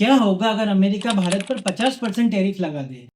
क्या होगा अगर अमेरिका भारत पर 50% टैरिफ लगा दे?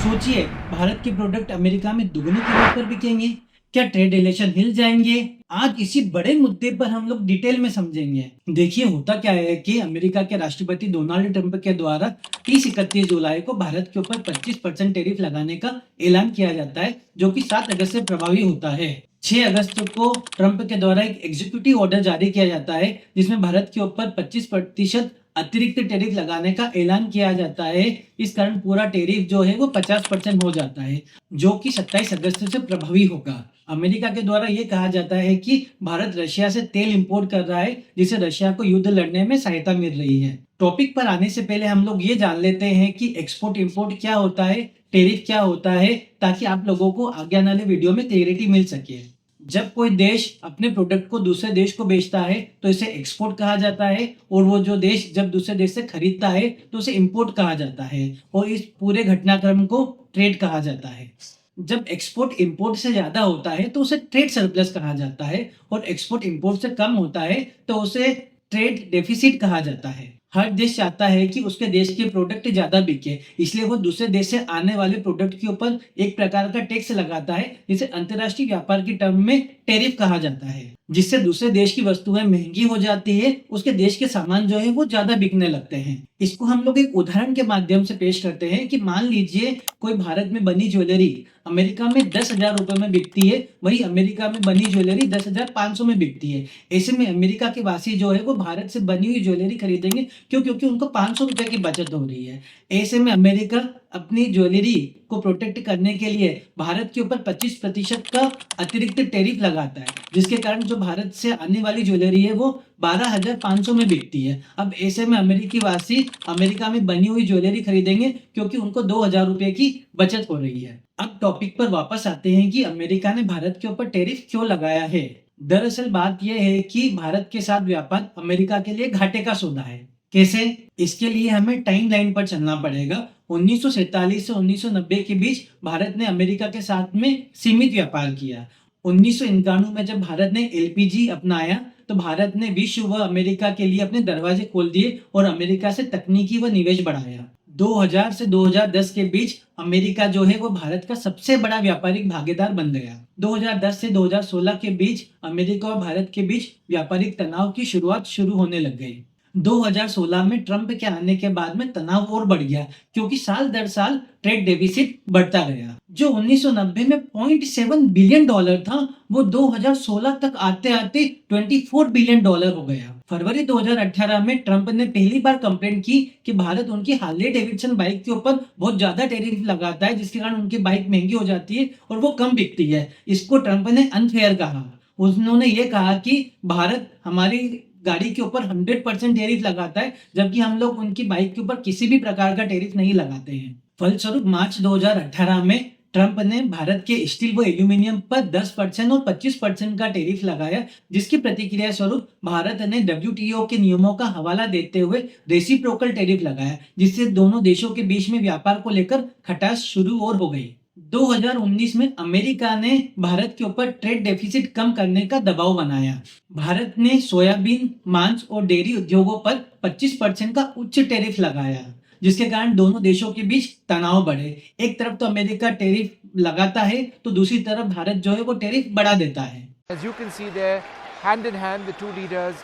सोचिए, भारत के प्रोडक्ट अमेरिका में दुगनी कीमत पर बिकेंगे। क्या ट्रेड रिलेशन हिल जाएंगे? आज इसी बड़े मुद्दे पर हम लोग डिटेल में समझेंगे। देखिए, होता क्या है कि अमेरिका के राष्ट्रपति डोनाल्ड ट्रंप के द्वारा 30-31 जुलाई को भारत के ऊपर 25% टैरिफ लगाने का ऐलान किया जाता है, जो कि 7 अगस्त से प्रभावी होता है। 6 अगस्त को ट्रंप के द्वारा एक एग्जीक्यूटिव ऑर्डर जारी किया जाता है, जिसमें भारत के ऊपर 25% अतिरिक्त टैरिफ लगाने का ऐलान किया जाता है। इस कारण पूरा टैरिफ जो है वो 50% हो जाता है, जो कि 27 अगस्त से प्रभावी होगा। अमेरिका के द्वारा ये कहा जाता है कि भारत रशिया से तेल इंपोर्ट कर रहा है, जिससे रशिया को युद्ध लड़ने में सहायता मिल रही है। टॉपिक पर आने से पहले हम लोग ये जान लेते हैं कि एक्सपोर्ट इंपोर्ट क्या होता है, टैरिफ क्या होता है, ताकि आप लोगों को आगे आने वाले वीडियो में क्लियरिटी मिल सके। जब कोई देश अपने प्रोडक्ट को दूसरे देश को बेचता है तो इसे एक्सपोर्ट कहा जाता है, और वो जो देश जब दूसरे देश से खरीदता है तो उसे इंपोर्ट कहा जाता है, और इस पूरे घटनाक्रम को ट्रेड कहा जाता है। जब एक्सपोर्ट इंपोर्ट से ज्यादा होता है तो उसे ट्रेड सरप्लस कहा जाता है, और एक्सपोर्ट इंपोर्ट से कम होता है तो उसे ट्रेड डेफिसिट कहा जाता है। हर देश चाहता है कि उसके देश के प्रोडक्ट ज्यादा बिके, इसलिए वो दूसरे देश से आने वाले प्रोडक्ट के ऊपर एक प्रकार का टैक्स लगाता है, जिसे अंतर्राष्ट्रीय व्यापार की टर्म में टैरिफ कहा जाता है। जिससे दूसरे देश की वस्तुएं महंगी हो जाती है, उसके देश के सामान जो है वो ज्यादा बिकने लगते हैं। इसको हम लोग एक उदाहरण के माध्यम से पेश करते हैं कि मान लीजिए कोई भारत में बनी ज्वेलरी अमेरिका में 10,000 रुपए में बिकती है, वही अमेरिका में बनी ज्वेलरी 10,500 में बिकती है। ऐसे में अमेरिका के वासी जो है वो भारत से बनी हुई ज्वेलरी खरीदेंगे, क्यों? क्योंकि उनको 500 रुपए की बचत हो रही है। ऐसे में अमेरिका अपनी ज्वेलरी को प्रोटेक्ट करने के लिए भारत के ऊपर 25% का अतिरिक्त टैरिफ लगाता है, जिसके कारण जो भारत से आने वाली ज्वेलरी है वो 12,500 में बिकती है। अब ऐसे में अमेरिकी वासी अमेरिका में बनी हुई ज्वेलरी खरीदेंगे, क्योंकि उनको 2,000 रुपए की बचत हो रही है। अब टॉपिक पर वापस आते हैं कि अमेरिका ने भारत के ऊपर टैरिफ क्यों लगाया है। दरअसल बात यह है कि भारत के साथ व्यापार अमेरिका के लिए घाटे का सौदा है। कैसे? इसके लिए हमें टाइमलाइन पर चलना पड़ेगा। 1947 से 1990 के बीच भारत ने अमेरिका के साथ में सीमित व्यापार किया। 1991 में जब भारत ने एलपीजी अपनाया तो भारत ने विश्व व अमेरिका के लिए अपने दरवाजे खोल दिए और अमेरिका से तकनीकी व निवेश बढ़ाया। 2000 से 2010 के बीच अमेरिका जो है वो भारत का सबसे बड़ा व्यापारिक भागीदार बन गया। 2010 से 2016 के बीच अमेरिका और भारत के बीच व्यापारिक तनाव की शुरुआत शुरू होने लग गई। 2016 में ट्रंप के आने के बाद में तनाव और बढ़ गया, क्योंकि साल दर साल ट्रेड डेफिसिट बढ़ता गया। जो 1990 में $0.7 बिलियन था, वो 2016 तक आते आते $24 बिलियन हो गया। फरवरी 2018 में ट्रंप ने पहली बार कंप्लेंट की कि भारत उनकी हार्ले डेविडसन बाइक के ऊपर बहुत ज्यादा टैरिफ लगाता है, जिसके कारण उनकी बाइक महंगी हो जाती है और वो कम बिकती है। इसको ट्रंप ने अनफेयर कहा। उन्होंने ये कहा कि भारत हमारी गाड़ी के ऊपर 100% टैरिफ लगाता है, जबकि हम लोग उनकी बाइक के ऊपर किसी भी प्रकार का टैरिफ नहीं लगाते हैं। फलस्वरूप मार्च 2018 में ट्रंप ने भारत के स्टील व एल्यूमिनियम पर 10% और 25% का टैरिफ लगाया, जिसकी प्रतिक्रिया स्वरूप भारत ने डब्ल्यूटीओ के नियमों का हवाला देते हुए रेसिप्रोकल टैरिफ लगाया, जिससे दोनों देशों के बीच में व्यापार को लेकर खटास शुरू और हो गई। 2019 में अमेरिका ने भारत के ऊपर ट्रेड डेफिसिट कम करने का दबाव बनाया। भारत ने सोयाबीन, मांस और डेयरी उद्योगों पर 25% का उच्च टैरिफ लगाया, जिसके कारण दोनों देशों के बीच तनाव बढ़े। एक तरफ तो अमेरिका टैरिफ लगाता है तो दूसरी तरफ भारत जो है वो टैरिफ बढ़ा देता है। As you can see there, hand in hand, the two leaders,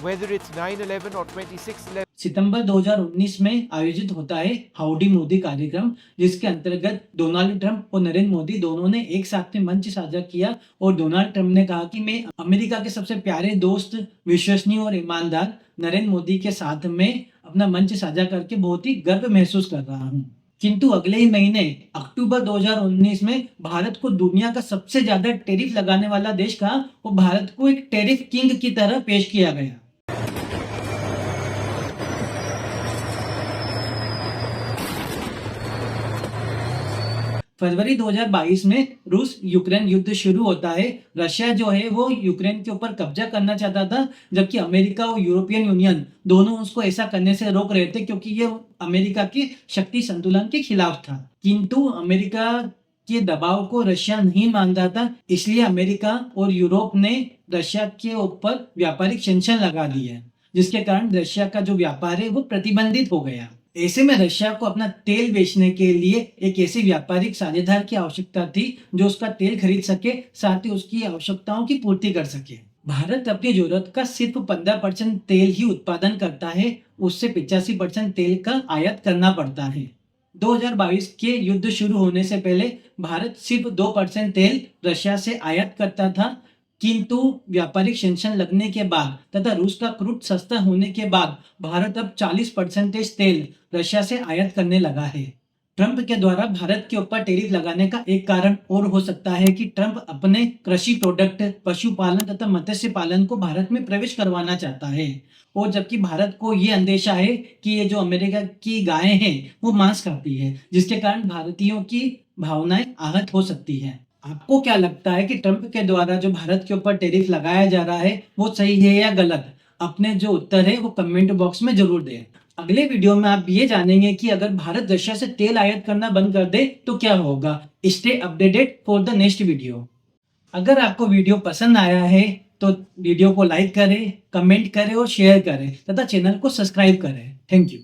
whether it's 9/11 or 26/11. सितंबर 2019 में आयोजित होता है हाउडी मोदी कार्यक्रम, जिसके अंतर्गत डोनाल्ड ट्रंप और नरेंद्र मोदी दोनों ने एक साथ में मंच साझा किया, और डोनाल्ड ट्रंप ने कहा कि मैं अमेरिका के सबसे प्यारे दोस्त, विश्वसनीय और ईमानदार नरेंद्र मोदी के साथ में अपना मंच साझा करके बहुत ही गर्व महसूस कर रहा हूँ। किंतु अगले ही महीने अक्टूबर 2019 में भारत को दुनिया का सबसे ज्यादा टैरिफ लगाने वाला देश कहा और भारत को एक टैरिफ किंग की तरह पेश किया गया। फरवरी 2022 में रूस यूक्रेन युद्ध शुरू होता है। रशिया जो है वो यूक्रेन के ऊपर कब्जा करना चाहता था, जबकि अमेरिका और यूरोपियन यूनियन दोनों उसको ऐसा करने से रोक रहे थे, क्योंकि ये अमेरिका के शक्ति संतुलन के खिलाफ था। किंतु अमेरिका के दबाव को रशिया नहीं मानता था, इसलिए अमेरिका और यूरोप ने रशिया के ऊपर व्यापारिक सैंक्शन लगा दिए। जिसके कारण रशिया का जो व्यापार है वो प्रतिबंधित हो गया। ऐसे में रशिया को अपना तेल बेचने के लिए एक ऐसे व्यापारिक साझेदार की आवश्यकता थी जो उसका तेल खरीद सके, साथ ही उसकी आवश्यकताओं की पूर्ति कर सके। भारत अपनी जरूरत का सिर्फ 15% तेल ही उत्पादन करता है, उससे 85% तेल का आयात करना पड़ता है। 2022 के युद्ध शुरू होने से पहले भारत सिर्फ 2% तेल रशिया से आयात करता था, किंतु व्यापारिक सेंक्शन लगने के बाद तथा रूस का क्रूड सस्ता होने के बाद भारत अब 40% तेल रशिया से आयात करने लगा है। ट्रंप के द्वारा भारत के ऊपर टैरिफ लगाने का एक कारण और हो सकता है कि ट्रंप अपने कृषि प्रोडक्ट, पशुपालन तथा मत्स्य पालन को भारत में प्रवेश करवाना चाहता है, और जबकि भारत को ये अंदेशा है कि ये जो अमेरिका की गायें हैं वो मांस खाती है, जिसके कारण भारतीयों की भावनाएं आहत हो सकती है। आपको क्या लगता है कि ट्रंप के द्वारा जो भारत के ऊपर टैरिफ लगाया जा रहा है वो सही है या गलत? अपने जो उत्तर है वो कमेंट बॉक्स में जरूर दें। अगले वीडियो में आप ये जानेंगे कि अगर भारत रशिया से तेल आयात करना बंद कर दे तो क्या होगा। Stay updated for the next video. अगर आपको वीडियो पसंद आया है तो वीडियो को लाइक करें, कमेंट करें और शेयर करें तथा चैनल को सब्सक्राइब करें। Thank you.